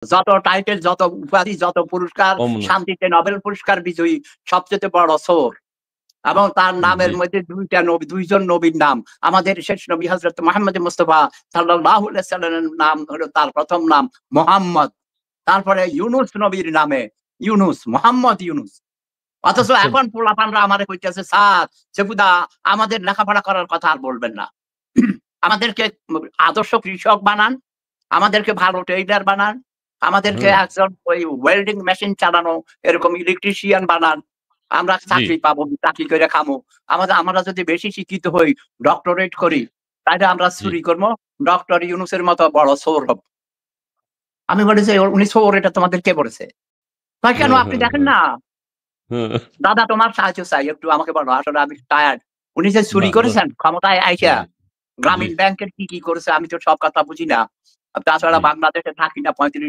যত টাইটেল, যত উপাধি, যত পুরস্কার, কম না। শান্তিতে নোবেল পুরস্কার বিজয়ী সবচেয়ে বড় চোর। এবং তার নামের জি। মধ্যে ২ জন নবীর নাম। আমাদের শেষ নবী হযরত মুহাম্মদ মুস্তাফা সাল্লাল্লাহু আলাইহি সাল্লামের নাম হলো তার ১ম নাম মুহাম্মদ। তারপরে ইউনুস নবীর নামে ইউনুস, মোহাম্মদ ইউনুস। অথচ আচ্ছা। এখন পোলাপানরা আমারে কইতেছে, "স্যার, সেবুদা আমাদের লেখাপড়া করার কথা আর বলবেন না। আমাদেরকে আদর্শ কৃষক বানান, আমাদেরকে ভালো ট্রেডার বানান, আমাদেরকে হুম। একজন ওই ওয়েল্ডিং মেশিন চালানো এরকম ইলেকট্রিশিয়ান বানান। আমরা জি। চাকরি পাবো, চাকরি করে খামু। আমরা যদি বেশি শিক্ষিত হই, ডক্টরেট করি, তাইলে আমরা জি। চুরি করবো। ডক্টর ইউনুসের মতো বড় চোর হব।" আমি বলি যে, "উনি চোর এটা তোমাদের কে বলেছে?" কয়, "কেন হ্যাঁ, আপনি হ্যাঁ, দেখেন হ্যাঁ। না? হ্যাঁ। দাদা তোমার সাহায্য চাই। একটু আমাকে বলো। আসলে আমি টায়ার্ড।" উনি যে চুরি বাহ! বাহ! করেছেন ক্ষমতায় আইসা, জি, জি। গ্রামীণ ব্যাংকের কি করেছে আমি তো সব কথা বুঝি না। তাছাড়া জি। বাংলাদেশে থাকি না ৩৫